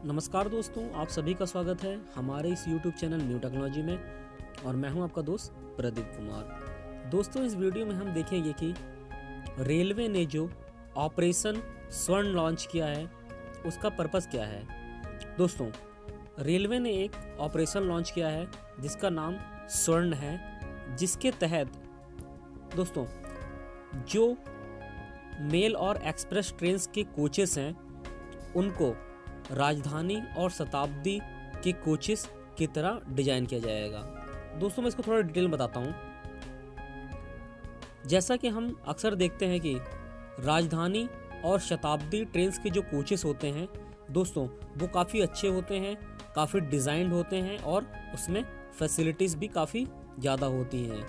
नमस्कार दोस्तों, आप सभी का स्वागत है हमारे इस YouTube चैनल न्यू टेक्नोलॉजी में। और मैं हूं आपका दोस्त प्रदीप कुमार। दोस्तों, इस वीडियो में हम देखेंगे कि रेलवे ने जो ऑपरेशन स्वर्ण लॉन्च किया है उसका पर्पस क्या है। दोस्तों, रेलवे ने एक ऑपरेशन लॉन्च किया है जिसका नाम स्वर्ण है, जिसके तहत दोस्तों जो मेल और एक्सप्रेस ट्रेन के कोचेस हैं उनको राजधानी और शताब्दी के कोचेस की तरह डिजाइन किया जाएगा। दोस्तों, मैं इसको थोड़ा डिटेल में बताता हूँ। जैसा कि हम अक्सर देखते हैं कि राजधानी और शताब्दी ट्रेन के जो कोचेस होते हैं दोस्तों वो काफ़ी अच्छे होते हैं, काफ़ी डिज़ाइंड होते हैं और उसमें फैसिलिटीज़ भी काफ़ी ज़्यादा होती हैं।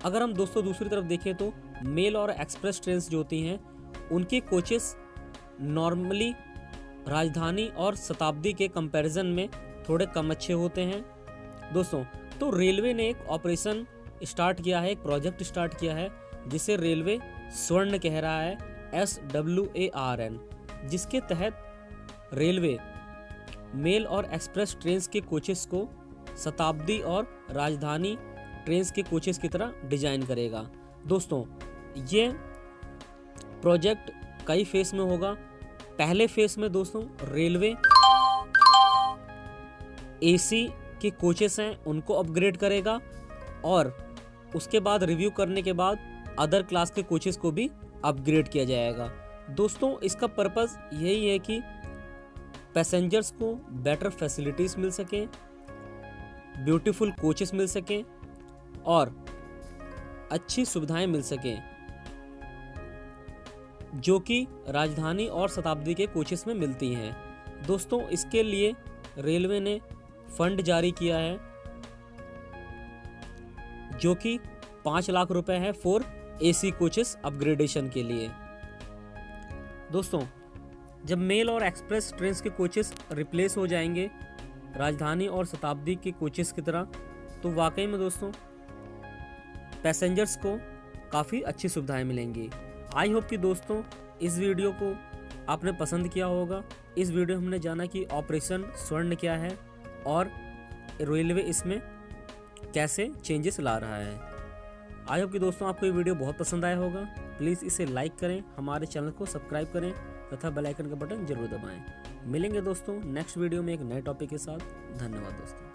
अगर हम दोस्तों दूसरी तरफ देखें तो मेल और एक्सप्रेस ट्रेन जो होती हैं उनके कोचेस नॉर्मली राजधानी और शताब्दी के कंपैरिजन में थोड़े कम अच्छे होते हैं दोस्तों। तो रेलवे ने एक ऑपरेशन स्टार्ट किया है, एक प्रोजेक्ट स्टार्ट किया है जिसे रेलवे स्वर्ण कह रहा है, SWARN, जिसके तहत रेलवे मेल और एक्सप्रेस ट्रेन के कोचेस को शताब्दी और राजधानी ट्रेन के कोचेस की तरह डिजाइन करेगा। दोस्तों, ये प्रोजेक्ट कई फेस में होगा। पहले फेस में दोस्तों रेलवे AC के कोचेस हैं उनको अपग्रेड करेगा और उसके बाद रिव्यू करने के बाद अदर क्लास के कोचेस को भी अपग्रेड किया जाएगा। दोस्तों, इसका पर्पस यही है कि पैसेंजर्स को बेटर फैसिलिटीज़ मिल सकें, ब्यूटीफुल कोचेस मिल सकें और अच्छी सुविधाएं मिल सकें जो कि राजधानी और शताब्दी के कोचेस में मिलती हैं। दोस्तों, इसके लिए रेलवे ने फंड जारी किया है जो कि 5 लाख रुपए है फॉर AC कोचेस अपग्रेडेशन के लिए। दोस्तों, जब मेल और एक्सप्रेस ट्रेन के कोचेस रिप्लेस हो जाएंगे राजधानी और शताब्दी के कोचेस की तरह, तो वाकई में दोस्तों पैसेंजर्स को काफ़ी अच्छी सुविधाएं मिलेंगी। आई होप कि दोस्तों इस वीडियो को आपने पसंद किया होगा। इस वीडियो में हमने जाना कि ऑपरेशन स्वर्ण क्या है और रेलवे इसमें कैसे चेंजेस ला रहा है। आई होप कि दोस्तों आपको ये वीडियो बहुत पसंद आया होगा। प्लीज़ इसे लाइक करें, हमारे चैनल को सब्सक्राइब करें तथा बेल आइकन का बटन जरूर दबाएं। मिलेंगे दोस्तों नेक्स्ट वीडियो में एक नए टॉपिक के साथ। धन्यवाद दोस्तों।